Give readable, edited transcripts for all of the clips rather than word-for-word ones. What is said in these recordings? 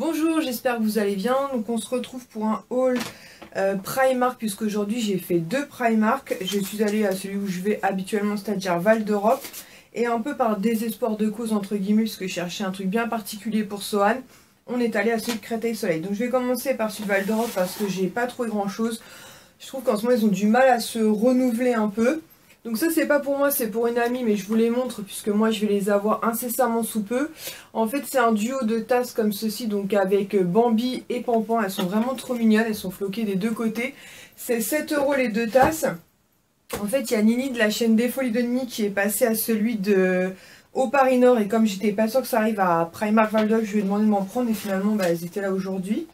Bonjour, j'espère que vous allez bien. Donc on se retrouve pour un haul Primark, puisqu'aujourd'hui j'ai fait 2 Primark. Je suis allée à celui où je vais habituellement, c'est-à-dire Val d'Europe. Et un peu par désespoir de cause, entre guillemets, parce que je cherchais un truc bien particulier pour Sohan, on est allé à celui de Créteil-Soleil. Donc je vais commencer par celui de Val d'Europe parce que j'ai pas trouvé grand chose. Je trouve qu'en ce moment ils ont du mal à se renouveler un peu. Donc ça c'est pas pour moi, c'est pour une amie, mais je vous les montre puisque moi je vais les avoir incessamment sous peu. En fait c'est un duo de tasses comme ceci, donc avec Bambi et Pampan. Elles sont vraiment trop mignonnes, elles sont floquées des deux côtés. C'est 7 € les 2 tasses. En fait il y a Nini de la chaîne Des Folies de Nuit qui est passée à celui de au Paris Nord. Et comme j'étais pas sûre que ça arrive à Primark Val d'Europe, je lui ai demandé de m'en prendre et finalement elles étaient là aujourd'hui.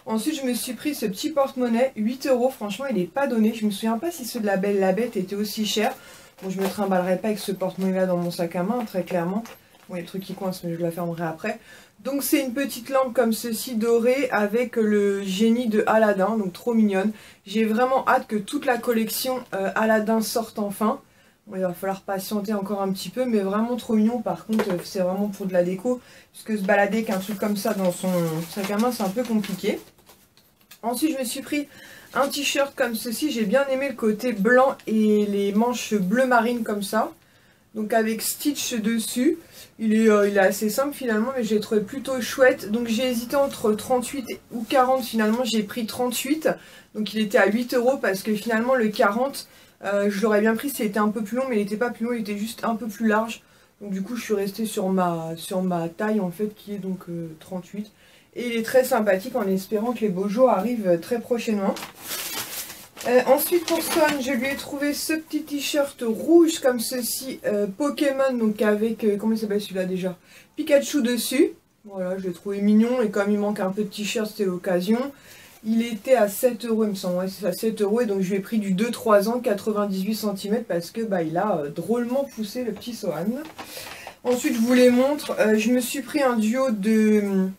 Ensuite, je me suis pris ce petit porte-monnaie, 8 €. Franchement, il n'est pas donné. Je me souviens pas si ceux de la Belle la Bête étaient aussi chers. Bon, je me trimballerai pas avec ce porte-monnaie-là dans mon sac à main, très clairement. Bon, il y a le truc qui coince, mais je la fermerai après. Donc, c'est une petite lampe comme ceci, dorée, avec le génie de Aladdin. Donc, trop mignonne. J'ai vraiment hâte que toute la collection Aladdin sorte enfin. Bon, il va falloir patienter encore un petit peu, mais vraiment trop mignon. Par contre, c'est vraiment pour de la déco. Puisque se balader qu'un truc comme ça dans son sac à main, c'est un peu compliqué. Ensuite, je me suis pris un t-shirt comme ceci. J'ai bien aimé le côté blanc et les manches bleu marine comme ça. Donc avec Stitch dessus. Il est assez simple finalement, mais je l'ai trouvé plutôt chouette. Donc j'ai hésité entre 38 ou 40. Finalement, j'ai pris 38. Donc il était à 8 € parce que finalement le 40, je l'aurais bien pris s'il était un peu plus long. Mais il n'était pas plus long, il était juste un peu plus large. Donc du coup, je suis restée sur ma taille en fait qui est donc 38. Et il est très sympathique en espérant que les beaux jours arrivent très prochainement. Ensuite pour Swan, je lui ai trouvé ce petit t-shirt rouge comme ceci, Pokémon, donc avec, comment il s'appelle celui-là déjà, Pikachu dessus. Voilà, je l'ai trouvé mignon et comme il manque un peu de t-shirt, c'était l'occasion. Il était à 7 € il me semble, ouais, c'est à 7 € et donc je lui ai pris du 2-3 ans, 98 cm parce que bah, il a drôlement poussé le petit Swan. Ensuite je vous les montre, je me suis pris un duo de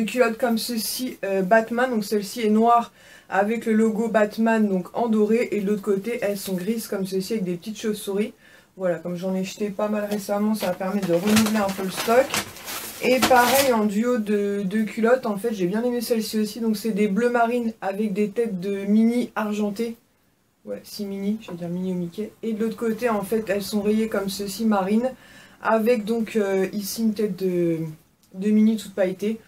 culottes comme ceci, Batman. Donc celle-ci est noire avec le logo Batman donc en doré, et de l'autre côté elles sont grises comme ceci avec des petites chauves-souris. Voilà, comme j'en ai jeté pas mal récemment, ça permet de renouveler un peu le stock. Et pareil en duo de culottes, en fait j'ai bien aimé celle-ci aussi. Donc c'est des bleus marines avec des têtes de mini argentées. Ouais, si mini, je vais dire mini au Mickey. Et de l'autre côté en fait elles sont rayées comme ceci, marine, avec donc ici une tête de mini toute pailletée.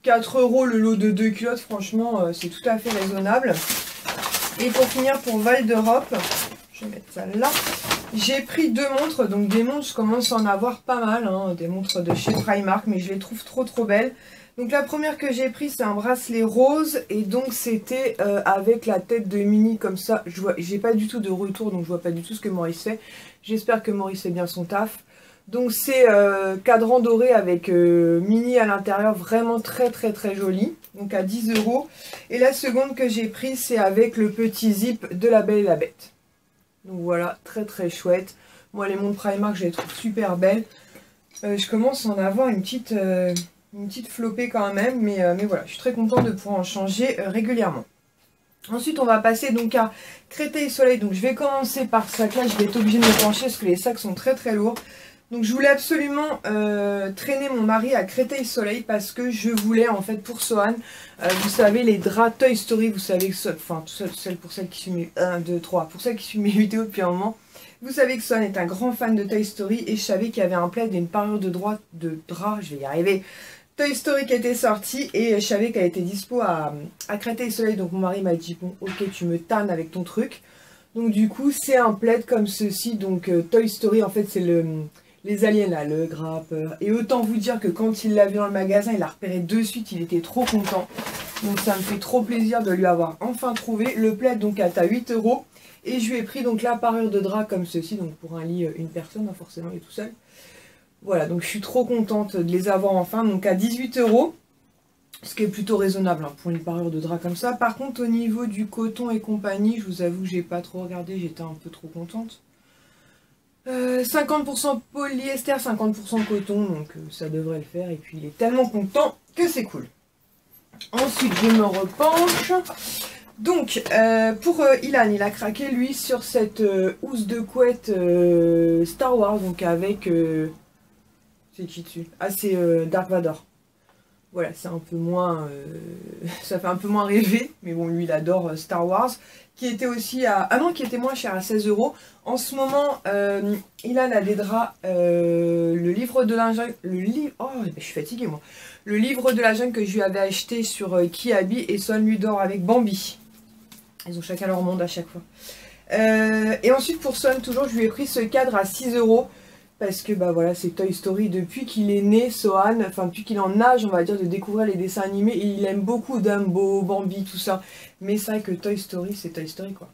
4 € le lot de 2 culottes, franchement, c'est tout à fait raisonnable. Et pour finir, pour Val d'Europe, je vais mettre ça là. J'ai pris 2 montres, donc des montres, je commence à en avoir pas mal, hein, des montres de chez Primark, mais je les trouve trop belles. Donc la première que j'ai pris, c'est un bracelet rose, et donc c'était avec la tête de Mini comme ça. J'ai pas du tout de retour, donc je vois pas du tout ce que Maurice fait. J'espère que Maurice fait bien son taf. Donc c'est cadran doré avec Mini à l'intérieur, vraiment très joli, donc à 10 €. Et la seconde que j'ai prise, c'est avec le petit zip de la Belle et la Bête. Donc voilà, très chouette. Moi les montres Primark, je les trouve super belles. Je commence à en avoir une petite flopée quand même, mais voilà, je suis très contente de pouvoir en changer régulièrement. Ensuite, on va passer donc à Créteil-Soleil. Donc je vais commencer par ce sac-là, je vais être obligée de me pencher parce que les sacs sont très lourds. Donc je voulais absolument traîner mon mari à Créteil-Soleil parce que je voulais en fait pour Sohan, vous savez les draps Toy Story, vous savez que enfin pour celles qui suivent mes 1, 2, 3, pour celles qui suivent mes vidéos depuis un moment, vous savez que Sohan est un grand fan de Toy Story et je savais qu'il y avait un plaid et une parure de drap, je vais y arriver, Toy Story qui était sorti et je savais qu'elle était dispo à Créteil-Soleil. Donc mon mari m'a dit bon ok tu me tannes avec ton truc. Donc du coup c'est un plaid comme ceci, donc Toy Story en fait c'est les aliens là, le grappeur. Et autant vous dire que quand il l'a vu dans le magasin, il l'a repéré de suite, il était trop content. Donc ça me fait trop plaisir de lui avoir enfin trouvé. Le plaid donc est à 8 €. Et je lui ai pris donc la parure de drap comme ceci, donc pour un lit, une personne, hein, forcément il est tout seul. Voilà, donc je suis trop contente de les avoir enfin, donc à 18 €. Ce qui est plutôt raisonnable hein, pour une parure de drap comme ça. Par contre au niveau du coton et compagnie, je vous avoue que j'ai pas trop regardé, j'étais un peu trop contente. 50% polyester, 50% coton, donc ça devrait le faire. Et puis il est tellement content que c'est cool. Ensuite je me repenche. Donc pour Ilan, il a craqué lui sur cette housse de couette Star Wars, donc avec c'est qui dessus? Ah c'est Dark Vador. Voilà, c'est un peu moins... ça fait un peu moins rêver, mais bon, lui, il adore Star Wars, qui était aussi à... Ah non, qui était moins cher, à 16 €. En ce moment, il a là des draps, le livre de la jungle... Oh, je suis fatiguée, moi. Le livre de la jungle que je lui avais acheté sur Kiabi, et Swan lui dort avec Bambi. Ils ont chacun leur monde à chaque fois. Et ensuite, pour Swan, toujours, je lui ai pris ce cadre à 6 €. Parce que bah voilà, c'est Toy Story depuis qu'il est né, Sohan, enfin depuis qu'il est en âge, on va dire, de découvrir les dessins animés, et il aime beaucoup Dumbo, Bambi, tout ça. Mais c'est vrai que Toy Story, c'est Toy Story quoi.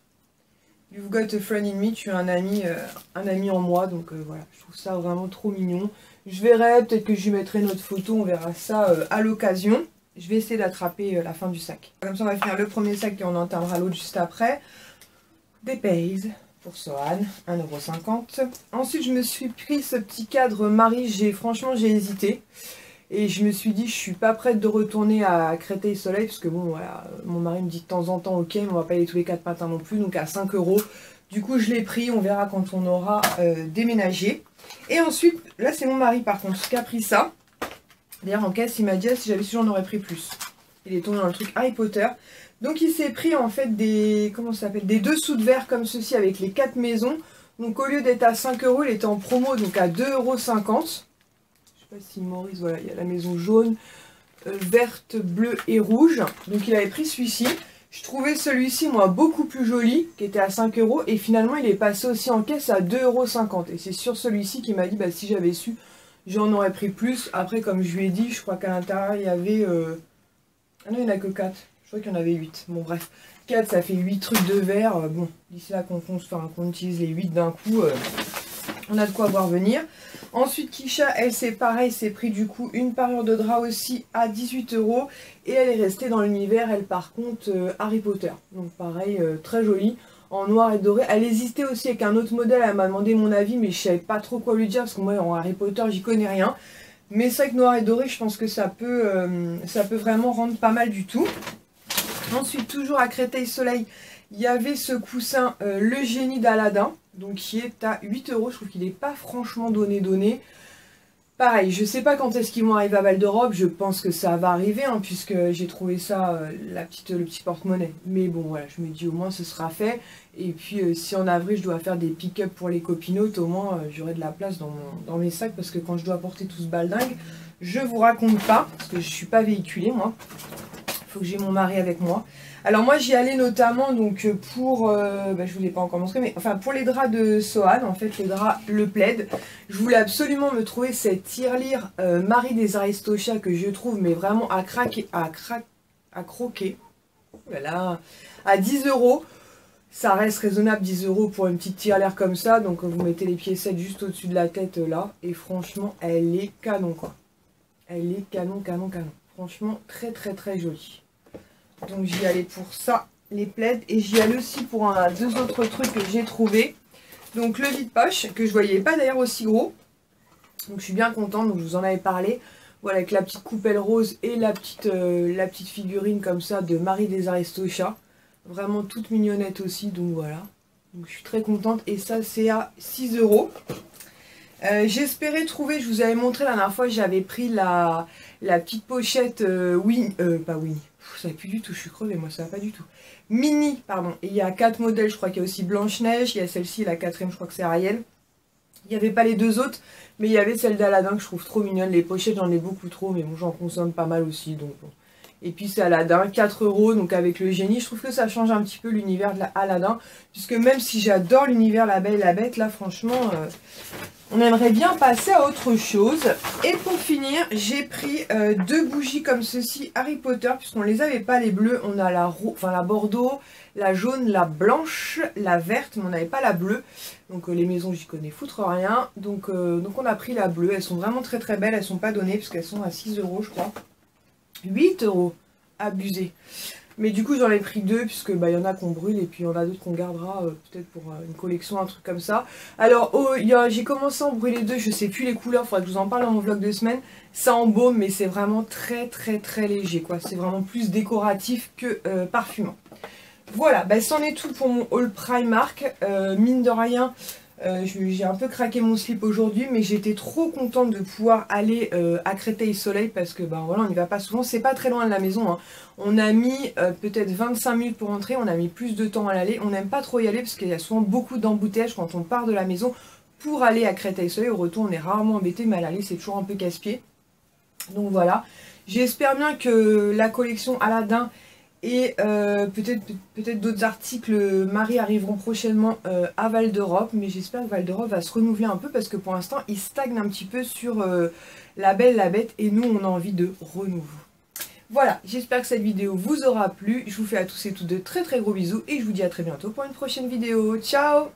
You've got a friend in me, tu as un ami en moi, donc voilà, je trouve ça vraiment trop mignon. Je verrai, peut-être que je lui mettrai notre photo, on verra ça à l'occasion. Je vais essayer d'attraper la fin du sac. Comme ça on va finir le premier sac et on entamera l'autre juste après. Des Pays pour Sohan, 1,50 €. Ensuite, je me suis pris ce petit cadre Marie. Franchement, j'ai hésité. Et je me suis dit, je suis pas prête de retourner à Créteil-Soleil. Parce que bon, voilà, mon mari me dit de temps en temps, ok, mais on va pas y aller tous les 4 matins non plus. Donc à 5 €. Du coup, je l'ai pris. On verra quand on aura déménagé. Et ensuite, là, c'est mon mari par contre qui a pris ça. D'ailleurs, en caisse, il m'a dit, si j'avais su, j'en aurais pris plus. Il est tombé dans le truc Harry Potter. Donc il s'est pris en fait des, comment ça s'appelle, des dessous de verre comme ceci avec les 4 maisons. Donc au lieu d'être à 5 €, il était en promo donc à 2,50 €. Je sais pas si Maurice, voilà, il y a la maison jaune, verte, bleue et rouge. Donc il avait pris celui-ci. Je trouvais celui-ci moi beaucoup plus joli, qui était à 5 €. Et finalement il est passé aussi en caisse à 2,50 €. Et c'est sur celui-ci qu'il m'a dit, bah si j'avais su, j'en aurais pris plus. Après comme je lui ai dit, je crois qu'à l'intérieur il y avait... Ah non, il n'y en a que 4. Je crois qu'il y en avait 8. Bon, bref. 4, ça fait 8 trucs de verre. Bon, d'ici là qu'on utilise les 8 d'un coup, on a de quoi voir venir. Ensuite, Kisha, elle, c'est pareil. C'est pris du coup une parure de drap aussi à 18 €. Et elle est restée dans l'univers, elle, par contre, Harry Potter. Donc, pareil, très jolie. En noir et doré. Elle hésitait aussi avec un autre modèle. Elle m'a demandé mon avis, mais je savais pas trop quoi lui dire. Parce que moi, en Harry Potter, j'y connais rien. Mais c'est vrai que noir et doré, je pense que ça peut vraiment rendre pas mal du tout. Ensuite, toujours à Créteil-Soleil, il y avait ce coussin, le génie d'Aladin, donc qui est à 8 €. Je trouve qu'il n'est pas franchement donné. Pareil, je sais pas quand est-ce qu'ils vont arriver à Val d'Europe, je pense que ça va arriver, hein, puisque j'ai trouvé ça, le petit porte-monnaie. Mais bon, voilà, je me dis au moins ce sera fait. Et puis, si en avril je dois faire des pick-up pour les copinotes, au moins j'aurai de la place dans mes sacs, parce que quand je dois porter tout ce baldingue, je vous raconte pas, parce que je suis pas véhiculée, moi. Faut que j'ai mon mari avec moi. Alors moi j'y allais notamment donc pour, je vous l'ai pas encore montré, mais enfin pour les draps de Sohan, en fait les draps, le plaid. Je voulais absolument me trouver cette tirelire Marie des Aristochats que je trouve mais vraiment à croquer. Voilà, à 10 €. Ça reste raisonnable, 10 € pour une petite tirelire comme ça. Donc vous mettez les piécettes juste au-dessus de la tête là. Et franchement elle est canon quoi. Elle est canon. Franchement très jolie. Donc j'y allais pour ça, les plaids. Et j'y allais aussi pour deux autres trucs que j'ai trouvé. Donc le vide-poche, que je voyais pas d'ailleurs aussi gros. Donc je suis bien contente, donc je vous en avais parlé. Voilà, avec la petite coupelle rose et la petite figurine comme ça de Marie des Aristochats. Vraiment toute mignonnette aussi, donc voilà. Donc je suis très contente. Et ça c'est à 6 €. J'espérais trouver, je vous avais montré la dernière fois, j'avais pris la petite pochette pas Winnie, ça va plus du tout, je suis crevée, moi ça va pas du tout. Mini, pardon, et il y a 4 modèles, je crois qu'il y a aussi Blanche-Neige, il y a celle-ci, la 4ème, je crois que c'est Ariel. Il n'y avait pas les deux autres, mais il y avait celle d'Aladin que je trouve trop mignonne. Les pochettes, j'en ai beaucoup trop, mais bon, j'en consomme pas mal aussi, donc bon. Et puis c'est Aladin, 4 €, donc avec le génie, je trouve que ça change un petit peu l'univers de Aladin, puisque même si j'adore l'univers La Belle et la Bête, là franchement, on aimerait bien passer à autre chose. Et pour finir, j'ai pris 2 bougies comme ceci, Harry Potter, puisqu'on les avait pas les bleus, on a la bordeaux, la jaune, la blanche, la verte, mais on n'avait pas la bleue. Donc les maisons, j'y connais foutre rien, donc on a pris la bleue, elles sont vraiment très belles, elles sont pas données, puisqu'elles sont à 6 € je crois. 8 €, abusé. Mais du coup j'en ai pris 2 puisque y en a qu'on brûle et puis il y en a d'autres qu'on gardera peut-être pour une collection, un truc comme ça. Alors j'ai commencé à en brûler 2, je sais plus les couleurs, faudrait que je vous en parle dans mon vlog de semaine. Ça embaume mais c'est vraiment très léger quoi, c'est vraiment plus décoratif que parfumant. Voilà, c'en est tout pour mon haul Primark, mine de rien. J'ai un peu craqué mon slip aujourd'hui, mais j'étais trop contente de pouvoir aller à Créteil-Soleil parce que ben voilà, on n'y va pas souvent, c'est pas très loin de la maison, hein. On a mis peut-être 25 minutes pour rentrer, on a mis plus de temps à l'aller. On n'aime pas trop y aller parce qu'il y a souvent beaucoup d'embouteillages quand on part de la maison pour aller à Créteil-Soleil. Au retour, on est rarement embêté, mais à l'aller, c'est toujours un peu casse-pied. Donc voilà, j'espère bien que la collection Aladdin et peut-être d'autres articles Marie arriveront prochainement à Val d'Europe, mais j'espère que Val d'Europe va se renouveler un peu parce que pour l'instant il stagne un petit peu sur La Belle la Bête et nous on a envie de renouveau. Voilà, j'espère que cette vidéo vous aura plu, je vous fais à tous et toutes de très très gros bisous et je vous dis à très bientôt pour une prochaine vidéo. Ciao!